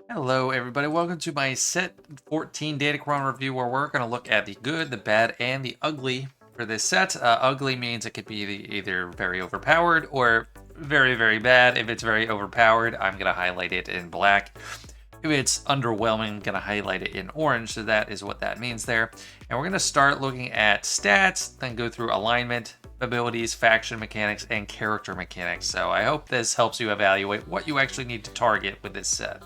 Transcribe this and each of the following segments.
Hello everybody, welcome to my Set 14 Datacron review where we're going to look at the good, the bad, and the ugly for this set. Ugly means it could be either very overpowered or very, very bad. If it's very overpowered, I'm going to highlight it in black. If it's underwhelming, I'm going to highlight it in orange, so that is what that means there. And we're going to start looking at stats, then go through alignment, abilities, faction mechanics, and character mechanics. So I hope this helps you evaluate what you actually need to target with this set.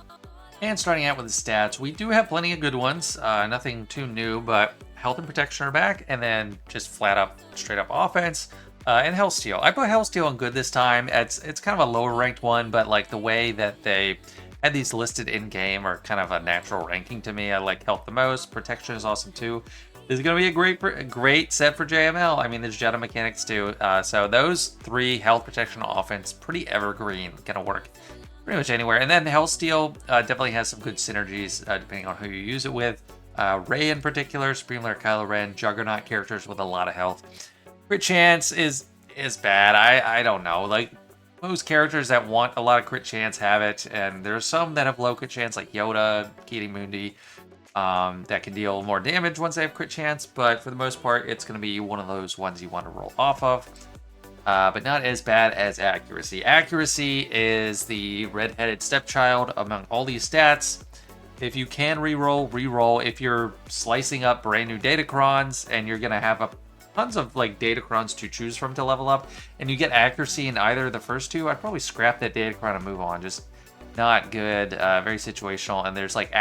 And starting out with the stats, we do have plenty of good ones. Nothing too new, but health and protection are back, and then just flat up, straight up offense, and health steal. I put health steal on good this time. It's kind of a lower ranked one, but like the way that they had these listed in game are kind of a natural ranking to me. I like health the most. Protection is awesome too. This is going to be a great set for JML. I mean, there's Jedi Mechanics too. So those three, health, protection, offense, pretty evergreen. Going to work pretty much anywhere. And then the Health Steal definitely has some good synergies depending on who you use it with. Rey in particular, Supreme Leader Kylo Ren, Juggernaut characters with a lot of health. Crit chance is bad. I don't know. Like, most characters that want a lot of crit chance have it, and there's some that have low crit chance, like Yoda, Ki Mundi, that can deal more damage once they have crit chance, but for the most part, it's going to be one of those ones you want to roll off of. But not as bad as accuracy. Accuracy is the red-headed stepchild among all these stats. If you can reroll. If you're slicing up brand new Datacrons and you're gonna have tons of like Datacrons to choose from to level up, and you get accuracy in either of the first two, I'd probably scrap that Datacron and move on. Just not good. Very situational, and there's like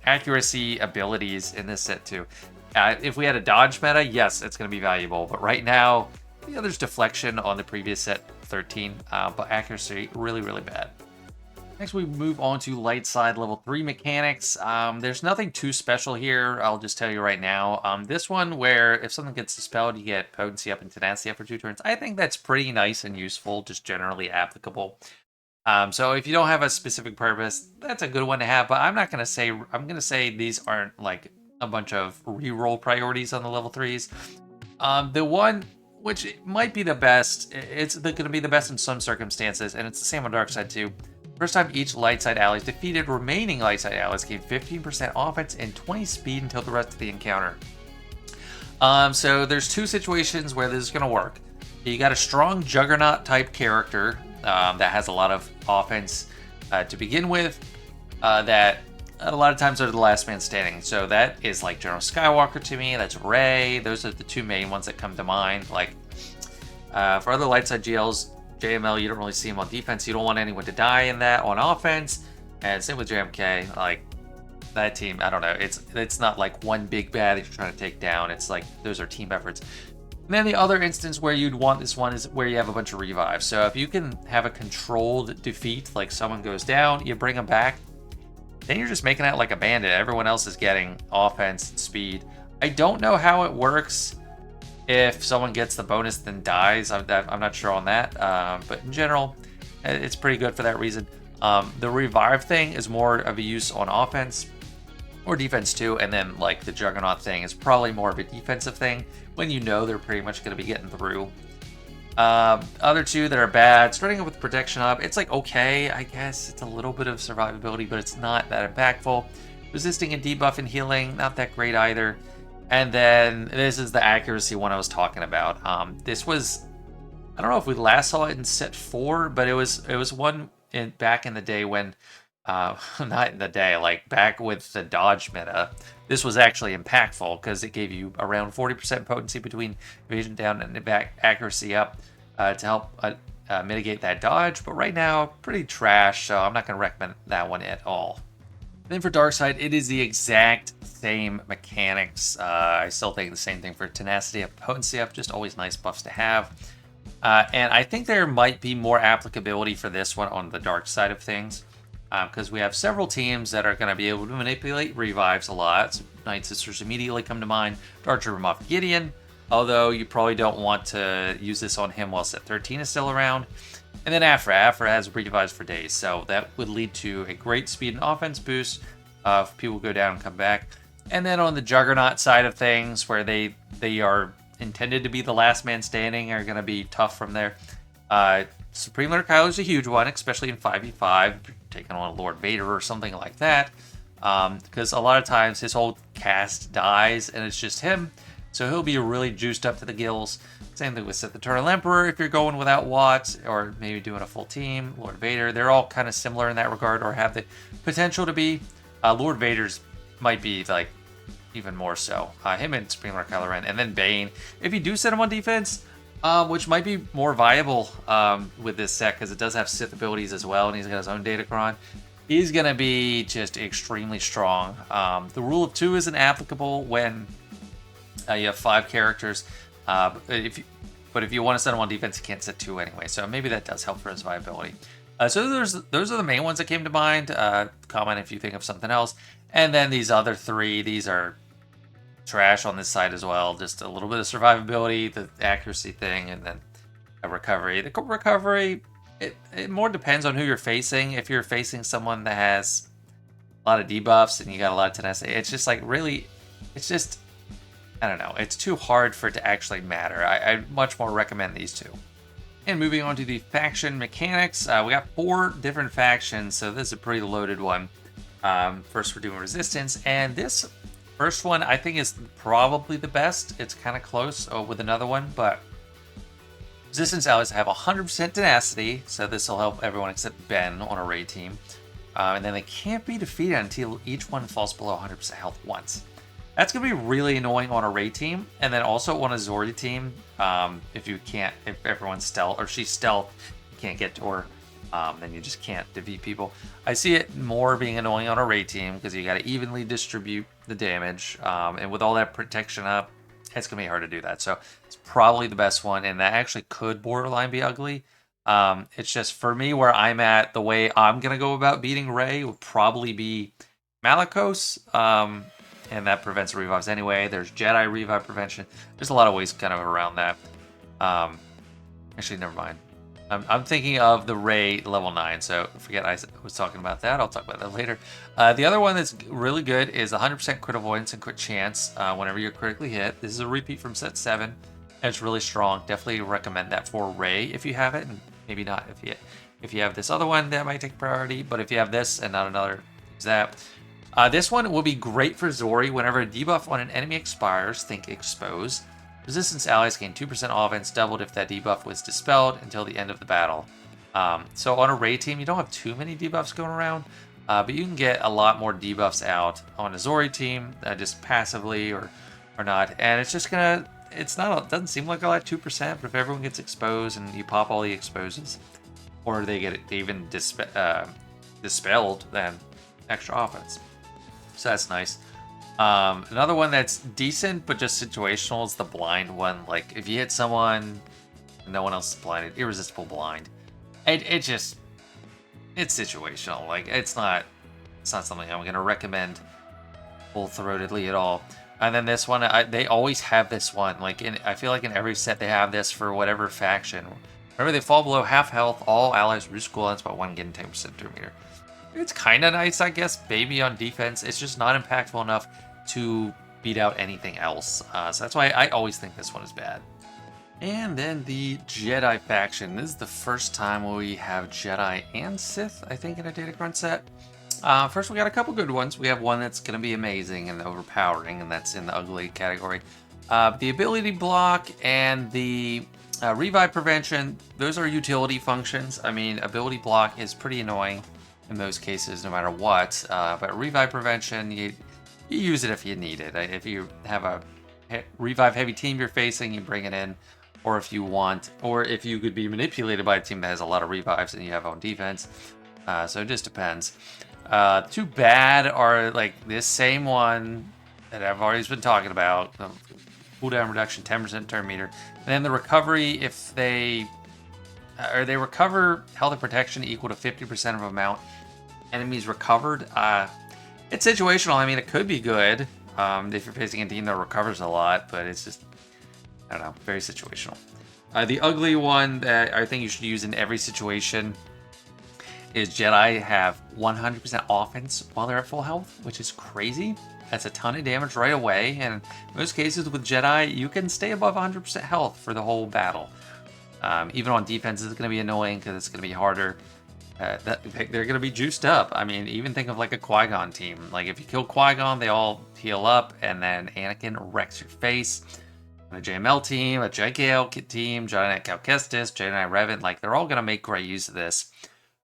accuracy abilities in this set too. If we had a dodge meta, yes, it's gonna be valuable. But right now, yeah, there's deflection on the previous set 13, but accuracy really, really bad. Next, we move on to light side level 3 mechanics. There's nothing too special here. I'll just tell you right now. This one, where if something gets dispelled, you get potency up and tenacity up for 2 turns. I think that's pretty nice and useful, just generally applicable. So if you don't have a specific purpose, that's a good one to have. But I'm going to say these aren't like a bunch of reroll priorities on the level 3s. The one which might be the best. It's going to be the best in some circumstances, and it's the same on dark side too. First time each light side allies defeated remaining light side allies gain 15% offense and 20 speed until the rest of the encounter. So there's two situations where this is going to work. You got a strong Juggernaut type character that has a lot of offense to begin with, that a lot of times are the last man standing. So that is like General Skywalker to me. That's Rey. Those are the two main ones that come to mind. Like for other light side GLs, JML, you don't really see them on defense. You don't want anyone to die in that. On offense, and same with JMK. Like that team, I don't know. It's not like one big bad that you're trying to take down. It's like those are team efforts. And then the other instance where you'd want this one is where you have a bunch of revives. So if you can have a controlled defeat, like someone goes down, you bring them back, then you're just making out like a bandit. Everyone else is getting offense and speed. I don't know how it works if someone gets the bonus then dies. I'm not sure on that. But in general, it's pretty good for that reason. The revive thing is more of a use on offense or defense too. And then like the Juggernaut thing is probably more of a defensive thing when you know they're pretty much going to be getting through. Other two that are bad, starting with protection up, it's like okay, I guess it's a little bit of survivability, but it's not that impactful. Resisting and debuff and healing, not that great either. And then this is the accuracy one I was talking about. This was, I don't know if we last saw it in set 4, but it was one back in the day when, not in the day, like back with the dodge meta. This was actually impactful because it gave you around 40% potency between evasion down and back accuracy up to help mitigate that dodge. But right now, pretty trash, so I'm not going to recommend that one at all. Then for dark side, it is the exact same mechanics. I still think the same thing for tenacity up, potency up, just always nice buffs to have. And I think there might be more applicability for this one on the dark side of things. Because we have several teams that are going to be able to manipulate revives a lot. So Night Sisters immediately come to mind. Dark Trooper Moff Gideon, although you probably don't want to use this on him while set 13 is still around. And then Afra has revives for days, so that would lead to a great speed and offense boost if people go down and come back. And then on the Juggernaut side of things, where they are intended to be the last man standing, are going to be tough from there. Supreme Leader Kylo is a huge one, especially in 5v5. taking on Lord Vader or something like that. Because a lot of times his whole cast dies and it's just him. So he'll be really juiced up to the gills. Same thing with Sith Eternal Emperor if you're going without Watts, or maybe doing a full team. Lord Vader, they're all kind of similar in that regard, or have the potential to be. Lord Vader's might be like even more so. Him and Supreme Lord Kylo Ren, and then Bane. If you do set him on defense, which might be more viable with this set because it does have Sith abilities as well, and he's got his own Datacron. He's gonna be just extremely strong. The rule of 2 isn't applicable when you have 5 characters. But if you want to set him on defense, you can't set 2 anyway. So maybe that does help for his viability. So those are the main ones that came to mind. Comment if you think of something else. And then these other 3, these are trash on this side as well. Just a little bit of survivability, the accuracy thing, and then a recovery. The recovery, it more depends on who you're facing. If you're facing someone that has a lot of debuffs and you got a lot of tenacity, it's just like really, it's just, I don't know. It's too hard for it to actually matter. I much more recommend these 2. And moving on to the faction mechanics, we got 4 different factions, so this is a pretty loaded one. First, we're doing Resistance, and this first one I think is probably the best. It's kind of close with another one, but Resistance allies have 100% tenacity, so this will help everyone except Ben on a raid team. And then they can't be defeated until each one falls below 100% health once. That's going to be really annoying on a raid team, and then also on a Zori team, if everyone's stealth, or she's stealth, you can't get to her, then you just can't defeat people. I see it more being annoying on a raid team, because you got to evenly distribute the damage, and with all that protection up, it's going to be hard to do that. So it's probably the best one, and that actually could borderline be ugly. It's just, for me, where I'm at, the way I'm going to go about beating Rey would probably be Malicos, and that prevents revives anyway. There's Jedi revive prevention. There's a lot of ways kind of around that. Actually, never mind. I'm thinking of the Rey level 9, so forget I was talking about that. I'll talk about that later. The other one that's really good is 100% crit avoidance and crit chance whenever you're critically hit. This is a repeat from set 7. And it's really strong. Definitely recommend that for Rey if you have it, and maybe not if you have this other one that might take priority. But if you have this and not another, use that. This one will be great for Zori whenever a debuff on an enemy expires, think Expose. Resistance allies gain 2% offense, doubled if that debuff was dispelled until the end of the battle. So on a raid team, you don't have too many debuffs going around, but you can get a lot more debuffs out on a Zori team, just passively or not. And it's just gonna, it doesn't seem like a lot, 2%, but if everyone gets exposed and you pop all the exposes, or they get even dispelled, then extra offense. So that's nice. Another one that's decent but just situational is the blind one. Like if you hit someone and no one else is blinded, irresistible blind. It's situational. Like it's not something I'm gonna recommend full-throatedly at all. And then this one, they always have this one. Like I feel like in every set they have this for whatever faction. Whenever they fall below half health, all allies reduce cooldown by 1 getting 10% per meter. It's kind of nice, I guess, maybe on defense. It's just not impactful enough to beat out anything else. So that's why I always think this one is bad. And then the Jedi faction. This is the first time we have Jedi and Sith, I think, in a Datacron set. First, we got a couple good ones. We have one that's going to be amazing and overpowering, and that's in the ugly category. The ability block and the revive prevention, those are utility functions. I mean, ability block is pretty annoying in most cases, no matter what. But revive prevention, you use it if you need it. If you have a revive heavy team you're facing, you bring it in. Or if you want, or if you could be manipulated by a team that has a lot of revives and you have on defense. So it just depends. Too bad are like this same one that I've always been talking about. The cooldown reduction, 10% turn meter. And then the recovery, if they recover health and protection equal to 50% of amount enemies recovered. It's situational. I mean, it could be good if you're facing a team that recovers a lot, but it's just, I don't know, very situational. The ugly one that I think you should use in every situation is Jedi have 100% offense while they're at full health, which is crazy. That's a ton of damage right away, and in most cases with Jedi, you can stay above 100% health for the whole battle. Even on defense, it's going to be annoying because it's going to be harder they're going to be juiced up. I mean, even think of like a Qui-Gon team. Like if you kill Qui-Gon, they all heal up, and then Anakin wrecks your face. A JML team, a JKL team, Jedi Knight Cal Kestis, Jedi Knight Revan, like they're all going to make great use of this.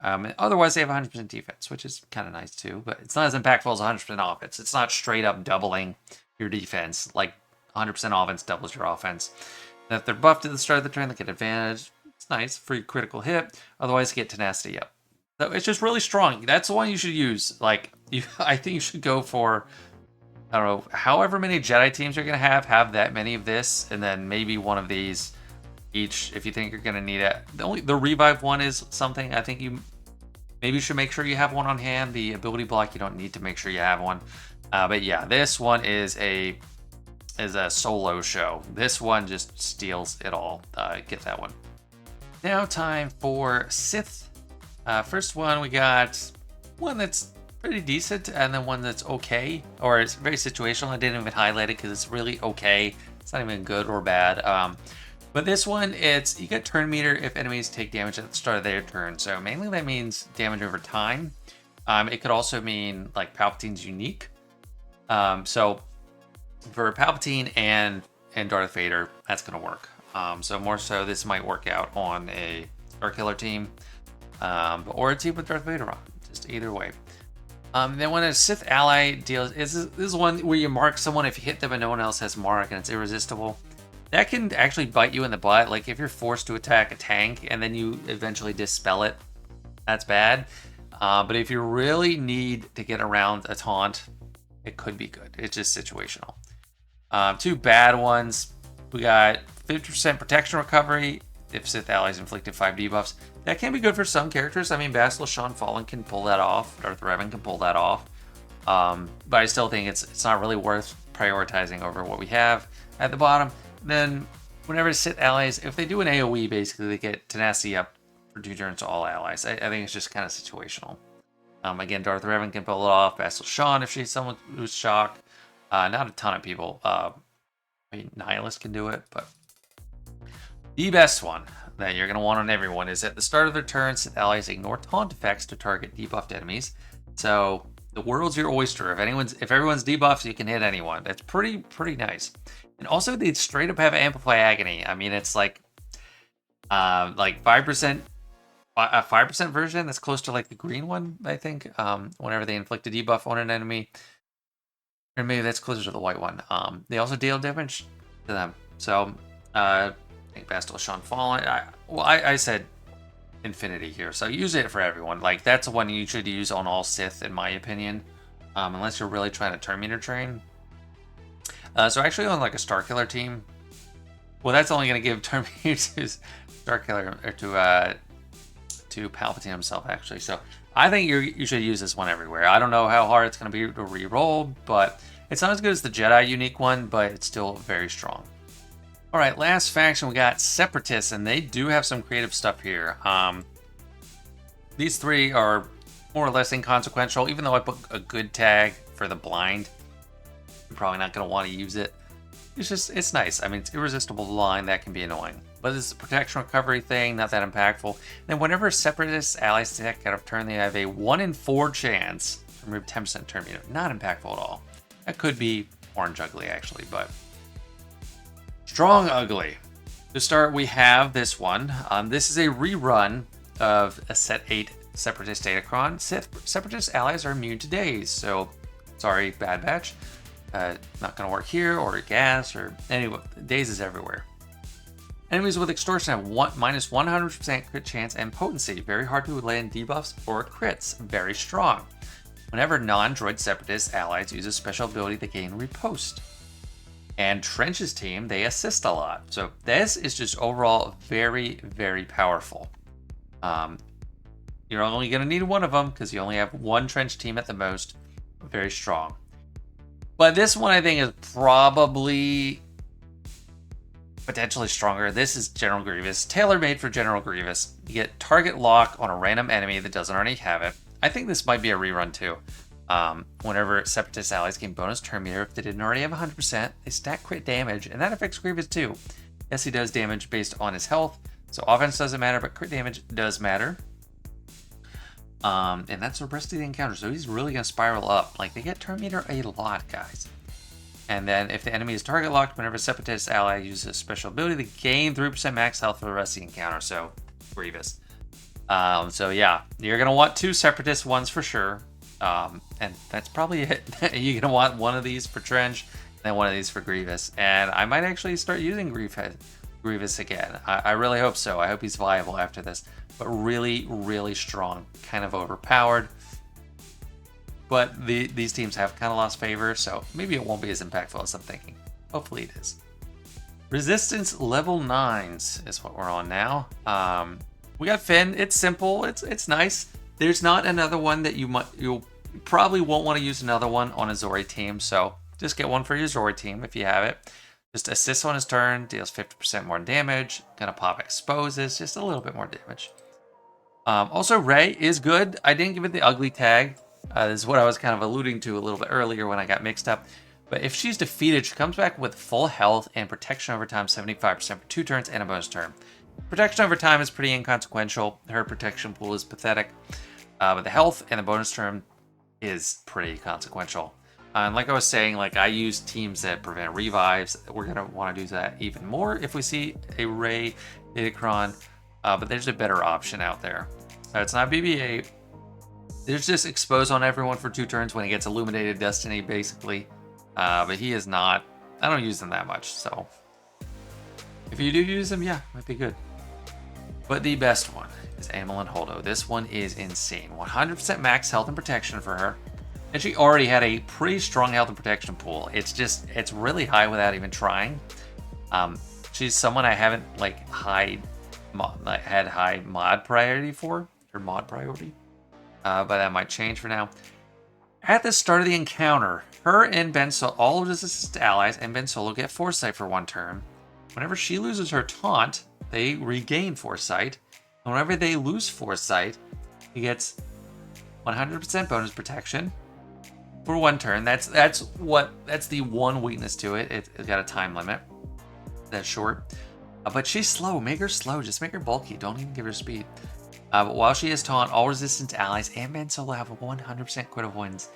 Otherwise, they have 100% defense, which is kind of nice too, but it's not as impactful as 100% offense. It's not straight up doubling your defense. Like 100% offense doubles your offense. And if they're buffed at the start of the turn, they get advantage. It's nice, free critical hit. Otherwise, get tenacity up. So it's just really strong. That's the one you should use. Like, I think you should go for, I don't know, however many Jedi teams you're going to have that many of this, and then maybe one of these each if you think you're going to need it. The revive one is something I think you maybe should make sure you have one on hand. The ability block, you don't need to make sure you have one. But yeah, this one is a solo show. This one just steals it all. Get that one. Now time for Sith. First one, we got one that's pretty decent, and then one that's okay, or it's very situational. I didn't even highlight it because it's really okay. It's not even good or bad. But this one, you get turn meter if enemies take damage at the start of their turn. So mainly that means damage over time. It could also mean like Palpatine's unique. So for Palpatine and Darth Vader, that's going to work. So more so, this might work out on a Starkiller team, or a team with Darth Vader on. Just either way. Then when a Sith ally deals, this is one where you mark someone if you hit them and no one else has mark, and it's irresistible. That can actually bite you in the butt. Like if you're forced to attack a tank and then you eventually dispel it, that's bad. But if you really need to get around a taunt, it could be good. It's just situational. Two bad ones. We got 50% protection recovery if Sith allies inflicted 5 debuffs. That can be good for some characters. I mean, Bastila Shan Fallen can pull that off. Darth Revan can pull that off. But I still think it's not really worth prioritizing over what we have at the bottom. Then, whenever Sith allies, if they do an AoE, basically they get tenacity up for 2 turns to all allies. I think it's just kind of situational. Again, Darth Revan can pull it off. Bastila Shan if she's someone who's shocked. Not a ton of people. I mean, Nihilist can do it, but the best one that you're going to want on everyone is at the start of their turn, Sith allies ignore taunt effects to target debuffed enemies. So the world's your oyster. If everyone's debuffed, you can hit anyone. That's pretty nice. And also, they straight up have Amplify Agony. I mean, it's like 5%, a 5% version that's close to like the green one, I think. Whenever they inflict a debuff on an enemy, or maybe that's closer to the white one. They also deal damage to them. So I think Bastila Shan Fallen. I said Infinity here, so use it for everyone. Like that's the one you should use on all Sith, in my opinion, unless you're really trying to turn meter train. So actually on like a Starkiller team, well, that's only going to give turn meter to Starkiller or to Palpatine himself, actually. So I think you should use this one everywhere. I don't know how hard it's going to be to re-roll, but it's not as good as the Jedi unique one, but it's still very strong. All right, last faction, we got Separatists, and they do have some creative stuff here. These three are more or less inconsequential, even though I put a good tag for the blind. You're probably not going to want to use it. It's nice. I mean, it's irresistible line. That can be annoying. But it's a protection recovery thing, not that impactful. And whenever Separatist allies attack out of turn, they have a 1 in 4 chance to remove 10% turn meter. Not impactful at all. That could be orange ugly, actually, but strong ugly. To start, we have this one. This is a rerun of a Set 8 Separatist Datacron. Separatist allies are immune to daze, so sorry, Bad Batch. Not going to work here, or gas, or anyway, daze is everywhere. Enemies with extortion have minus 100% crit chance and potency. Very hard to land debuffs or crits. Very strong. Whenever non-droid Separatist allies use a special ability, they gain riposte. And Trench's team, they assist a lot. So this is just overall very, very powerful. You're only going to need one of them because you only have one Trench team at the most. Very strong. But this one I think is probably potentially stronger. This is General Grievous, tailor-made for General Grievous. You get target lock on a random enemy that doesn't already have it. I think this might be a rerun too. Whenever Separatist allies gain bonus turn meter, if they didn't already have 100%, they stack crit damage, and that affects Grievous too. Yes, he does damage based on his health, so offense doesn't matter, but crit damage does matter. And that's the rest of the encounter. So he's really going to spiral up. Like, they get turn meter a lot, guys. And then if the enemy is target locked, whenever a Separatist ally uses a special ability, they gain 3% max health for the rest of the encounter. So, Grievous. So yeah, you're going to want 2 Separatist ones for sure. And that's probably it. You're going to want one of these for Trench, and then one of these for Grievous. And I might actually start using Grievous again. I really hope so. I hope he's viable after this. But really, really strong. Kind of overpowered. But these teams have kind of lost favor, so maybe it won't be as impactful as I'm thinking. Hopefully it is. Resistance level 9s is what we're on now. We got Finn. It's simple. It's nice. There's not another one that you'll probably won't want to use another one on a Zori team, so just get one for your Zori team if you have it. Just assists on his turn, deals 50% more damage, gonna pop exposes, just a little bit more damage. Also, Rey is good. I didn't give it the ugly tag. This is what I was kind of alluding to a little bit earlier when I got mixed up. But if she's defeated, she comes back with full health and protection over time, 75% for 2 turns and a bonus turn. Protection over time is pretty inconsequential. Her protection pool is pathetic. But the health and the bonus turn is pretty consequential. And like I was saying, like I use teams that prevent revives. We're going to want to do that even more if we see a Rey Datacron. But there's a better option out there. It's not BB-8. There's just expose on everyone for 2 turns when he gets Illuminated Destiny, basically. But he is not... I don't use them that much, so... If you do use them, yeah, might be good. But the best one is Amilyn Holdo. This one is insane. 100% max health and protection for her. And she already had a pretty strong health and protection pool. It's really high without even trying. She's someone I haven't, like, had high mod priority for. Her mod priority. But that might change for now. At the start of the encounter, her and Ben Solo, all of his assistant allies and Ben Solo get Foresight for 1 turn. Whenever she loses her taunt, they regain Foresight. And whenever they lose Foresight, he gets 100% bonus protection for 1 turn. That's the one weakness to it. It's got a time limit. That's short. But she's slow. Make her slow. Just make her bulky. Don't even give her speed. But while she has taunt, all resistance allies and Ben Solo have 100% crit avoidance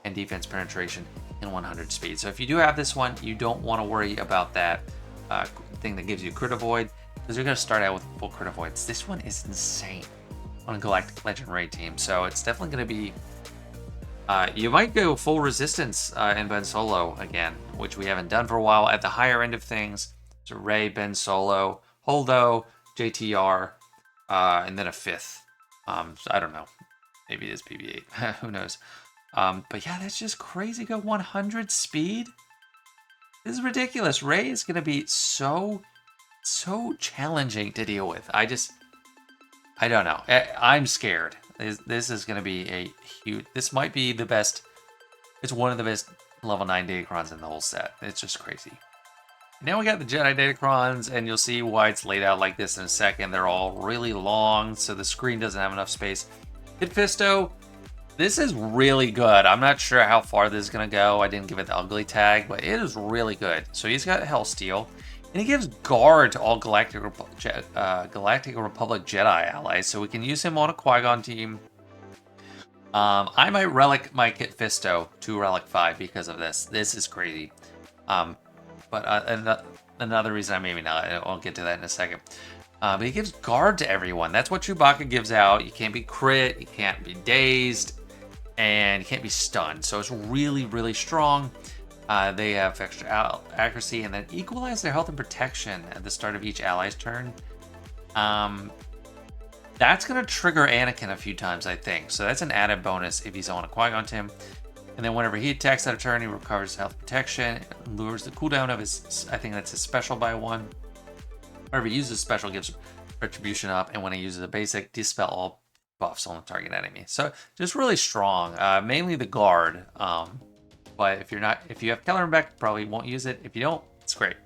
and defense penetration and 100 speed. So if you do have this one, you don't want to worry about that thing that gives you crit avoid, because you're going to start out with full crit avoidance. This one is insane on a Galactic Legend Rey team. So it's definitely going to be... you might go full resistance in Ben Solo again, which we haven't done for a while. At the higher end of things, so Rey, Ben Solo, Holdo, JTR, and then a 5th. So I don't know. Maybe it is BB-8. Who knows? But yeah, that's just crazy. Go 100 speed. This is ridiculous. Rey is going to be so challenging to deal with. I don't know. I'm scared. This is going to be a huge... This might be the best... It's one of the best level 9 Datacrons in the whole set. It's just crazy. Now we got the Jedi Datacrons, and you'll see why it's laid out like this in a second. They're all really long, so the screen doesn't have enough space. Kit Fisto, this is really good. I'm not sure how far this is going to go. I didn't give it the ugly tag, but it is really good. So he's got Hellsteel, and he gives guard to all Galactic Republic Jedi allies, so we can use him on a Qui-Gon team. I might relic my Kit Fisto to Relic 5 because of this. This is crazy. But another reason maybe not. I'll get to that in a second. But he gives guard to everyone. That's what Chewbacca gives out. You can't be crit, you can't be dazed, and you can't be stunned. So it's really, really strong. They have extra accuracy and then equalize their health and protection at the start of each ally's turn. That's going to trigger Anakin a few times, I think. So that's an added bonus if he's on a Qui-Gon team. And then whenever he attacks out of turn, he recovers health protection, lowers the cooldown of his, I think that's his special by 1. Whenever he uses special, gives retribution up, and when he uses a basic, dispel all buffs on the target enemy. So just really strong, mainly the guard. But if you have Kelleran back, probably won't use it. If you don't, it's great.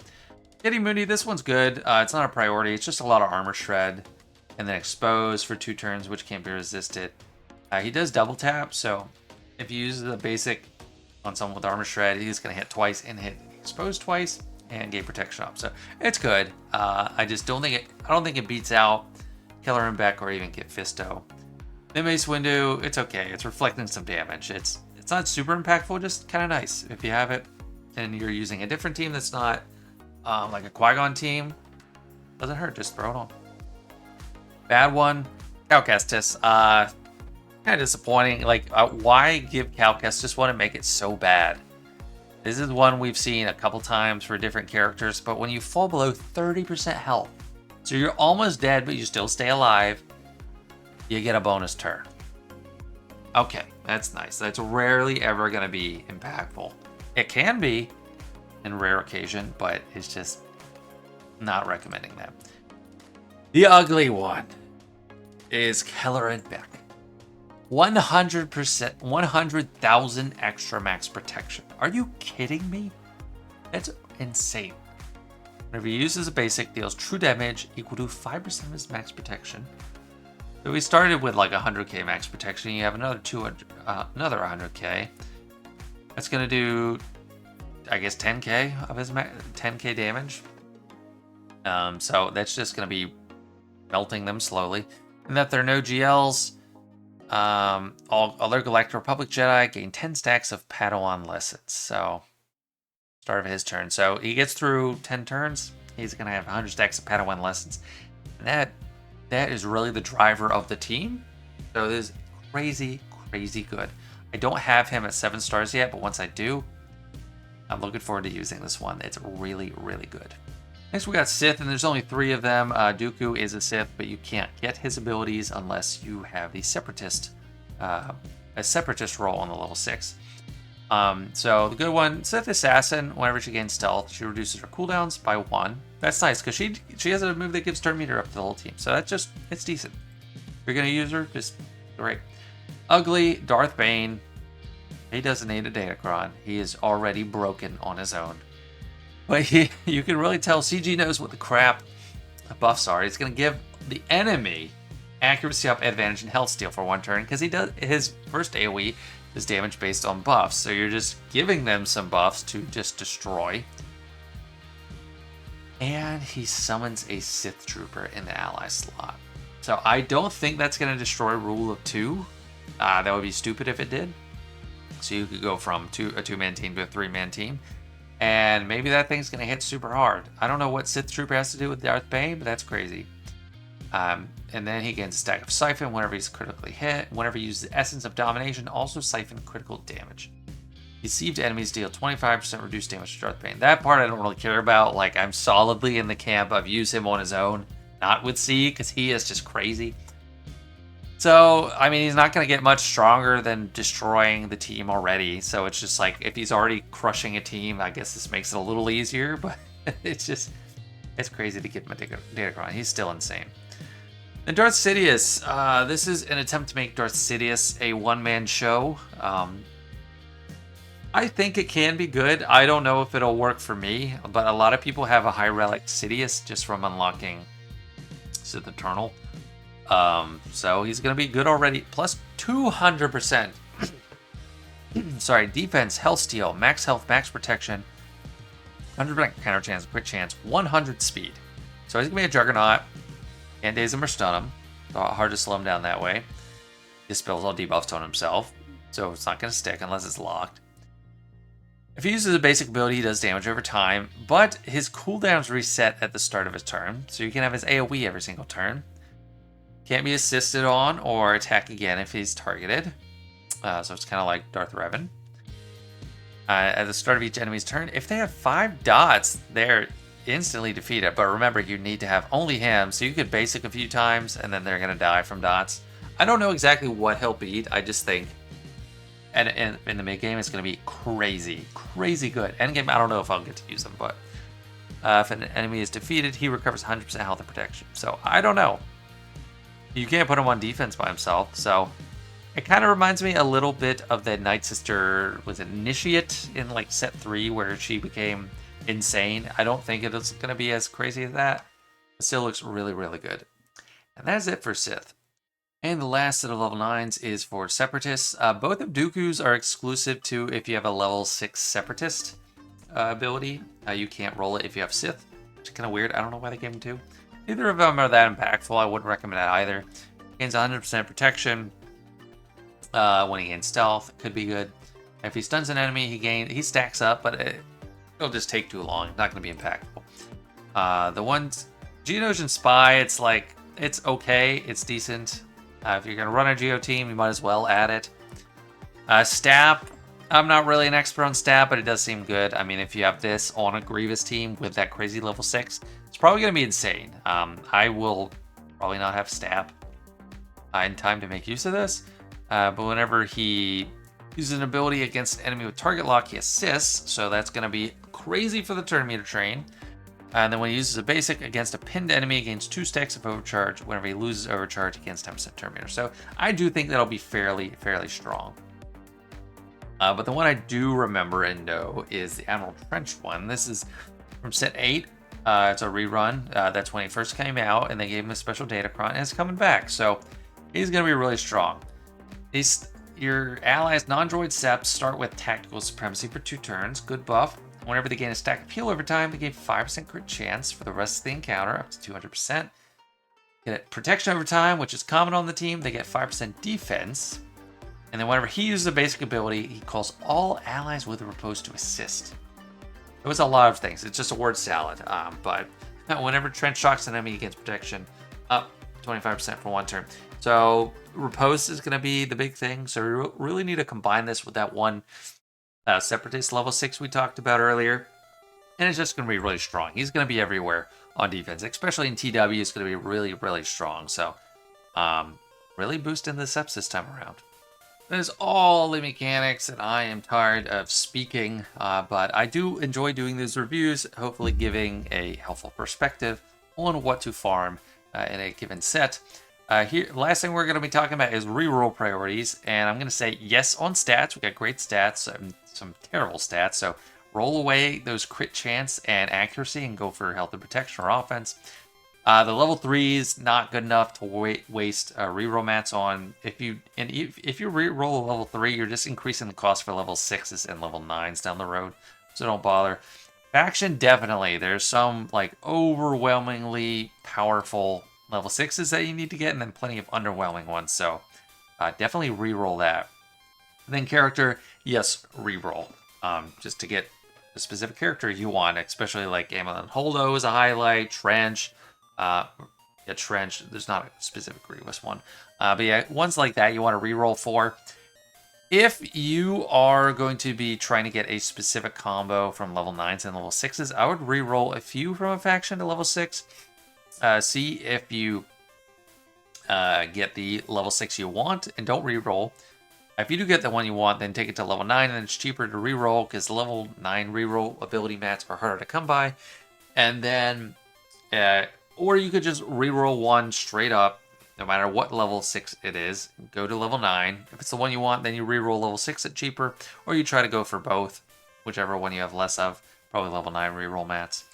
Kitty Moody, this one's good. It's not a priority. It's just a lot of armor shred, and then expose for 2 turns, which can't be resisted. He does double tap, so if you use the basic on someone with armor shred, he's going to hit twice and hit expose twice and gain protection up. So it's good. I just don't think it beats out Kelleran Beck or even Kit Fisto. The Mace Windu, it's okay. It's reflecting some damage. It's not super impactful, just kind of nice. If you have it and you're using a different team that's not like a Qui-Gon team, doesn't hurt. Just throw it on. Bad one, Cal Kestis. Kind of disappointing. Like, why give Cal Kestis? Just want to make it so bad. This is one we've seen a couple times for different characters, but when you fall below 30% health, so you're almost dead, but you still stay alive, you get a bonus turn. Okay, that's nice. That's rarely ever going to be impactful. It can be in rare occasion, but it's just not recommending that. The ugly one is Kelleran Beck. 100%, 100,000 extra max protection. Are you kidding me? That's insane. Whenever he uses a basic, deals true damage equal to 5% of his max protection. So we started with like 100k max protection. You have another 100k. That's gonna do, I guess, 10k of his 10k damage. So that's just gonna be melting them slowly. And that there are no GLs. All other Galactic Republic Jedi gain 10 stacks of Padawan lessons. So, start of his turn. So, he gets through 10 turns. He's going to have 100 stacks of Padawan lessons. And that is really the driver of the team. So, this is crazy, crazy good. I don't have him at 7 stars yet, but once I do, I'm looking forward to using this one. It's really, really good. Next, we got Sith, and there's only 3 of them. Dooku is a Sith, but you can't get his abilities unless you have the Separatist, a Separatist role on the level 6. So the good one, Sith Assassin. Whenever she gains stealth, she reduces her cooldowns by 1. That's nice because she has a move that gives turn meter up to the whole team. So it's decent. If you're gonna use her, just great. Ugly Darth Bane. He doesn't need a Datacron. He is already broken on his own. But you can really tell CG knows what the crap buffs are. He's going to give the enemy accuracy up, advantage, and health steal for 1 turn because he does his first AoE is damage based on buffs. So you're just giving them some buffs to just destroy. And he summons a Sith Trooper in the ally slot. So I don't think that's going to destroy Rule of 2. That would be stupid if it did. So you could go from a 2-man team to a 3-man team. And maybe that thing's going to hit super hard. I don't know what Sith Trooper has to do with Darth Bane, but that's crazy. And then he gains a stack of Siphon whenever he's critically hit. Whenever he uses the Essence of Domination, also Siphon critical damage. Deceived enemies deal 25% reduced damage to Darth Bane. That part I don't really care about. Like, I'm solidly in the camp of use him on his own, not with C, because he is just crazy. So, I mean, he's not going to get much stronger than destroying the team already. So it's just like, if he's already crushing a team, I guess this makes it a little easier. But it's crazy to give him a Datacron. He's still insane. And Darth Sidious. This is an attempt to make Darth Sidious a one-man show. I think it can be good. I don't know if it'll work for me. But a lot of people have a high relic Sidious just from unlocking Sith Eternal. So he's going to be good already. Plus 200%. Sorry, defense, health steal, max health, max protection, 100% counter chance, crit chance, 100 speed. So he's going to be a juggernaut. Can't daze him or stun him. So hard to slow him down that way. Dispels all debuffs on himself. So it's not going to stick unless it's locked. If he uses a basic ability, he does damage over time. But his cooldowns reset at the start of his turn. So you can have his AoE every single turn. Can't be assisted on or attack again if he's targeted. So it's kind of like Darth Revan. At the start of each enemy's turn, if they have 5 dots, they're instantly defeated. But remember, you need to have only him. So you could basic a few times and then they're going to die from dots. I don't know exactly what he'll beat. I just think and in the mid game, it's going to be crazy, crazy good. End game, I don't know if I'll get to use him. But if an enemy is defeated, he recovers 100% health and protection. So I don't know. You can't put him on defense by himself, so it kind of reminds me a little bit of the Night Sister, was it Initiate in like set 3 where she became insane. I don't think it's going to be as crazy as that. It still looks really, really good. And that is it for Sith. And the last set of level 9s is for Separatists. Both of Dooku's are exclusive to if you have a level 6 Separatist ability. You can't roll it if you have Sith, which is kind of weird. I don't know why they gave him 2. Neither of them are that impactful. I wouldn't recommend that either. Gains 100% protection. When he gains stealth, it could be good. If he stuns an enemy, he stacks up, but it'll just take too long. Not going to be impactful. The ones Geonosian Spy, it's like it's okay, it's decent. If you're going to run a Geo team, you might as well add it. Stab, I'm not really an expert on stab, but it does seem good. I mean, if you have this on a Grievous team with that crazy level 6, it's probably going to be insane. I will probably not have stab in time to make use of this, but whenever he uses an ability against an enemy with target lock, he assists, so that's going to be crazy for the turn meter train. And then when he uses a basic against a pinned enemy, he gains 2 stacks of overcharge. Whenever he loses overcharge, he gains 10% turn meter. So I do think that'll be fairly strong. But the one I do remember and know is the Admiral Trench one. This is from set 8. It's a rerun. That's when he first came out, and they gave him a special Datacron, and it's coming back. So he's going to be really strong. Your allies' non-droid Seps start with Tactical Supremacy for 2 turns. Good buff. Whenever they gain a stack of heal over time, they gain 5% crit chance for the rest of the encounter, up to 200%. Get protection over time, which is common on the team. They get 5% defense. And then whenever he uses a basic ability, he calls all allies with a repose to assist. It was a lot of things. It's just a word salad. But whenever Trench shocks an enemy, he gains protection up 25% for 1 turn. So repose is going to be the big thing. So we really need to combine this with that one Separatist level 6 we talked about earlier. And it's just going to be really strong. He's going to be everywhere on defense, especially in TW. It's going to be really strong. So really boosting the Seps this time around. That is all the mechanics, and I am tired of speaking, but I do enjoy doing these reviews, hopefully giving a helpful perspective on what to farm in a given set. Last thing we're going to be talking about is reroll priorities, and I'm going to say yes on stats. We got great stats, some terrible stats, so roll away those crit chance and accuracy and go for health and protection or offense. The level 3 is not good enough to waste reroll mats on. If you reroll a level 3, you're just increasing the cost for level 6s and level 9s down the road, so don't bother. Faction, definitely. There's some like overwhelmingly powerful level 6s that you need to get, and then plenty of underwhelming ones, so definitely reroll that. And then character, yes, reroll. Just to get a specific character you want, especially like Amon Holdo is a highlight, Trench. Trench, there's not a specific Grievous one. But yeah, ones like that you want to reroll for. If you are going to be trying to get a specific combo from level 9s and level 6s, I would reroll a few from a faction to level 6. See if you get the level 6 you want, and don't reroll. If you do get the one you want, then take it to level 9, and it's cheaper to reroll because level 9 reroll ability mats are harder to come by. And then, or you could just reroll one straight up, no matter what level 6 it is. Go to level 9. If it's the one you want, then you reroll level 6 at cheaper, or you try to go for both, whichever one you have less of. Probably level 9 reroll mats.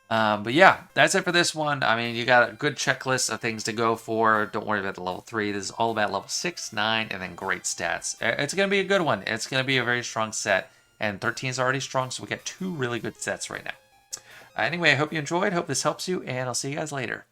But yeah, that's it for this one. I mean, you got a good checklist of things to go for. Don't worry about the level 3. This is all about level 6, 9, and then great stats. It's going to be a good one. It's going to be a very strong set. And 13 is already strong, so we got 2 really good sets right now. Anyway, I hope you enjoyed. Hope this helps you, and I'll see you guys later.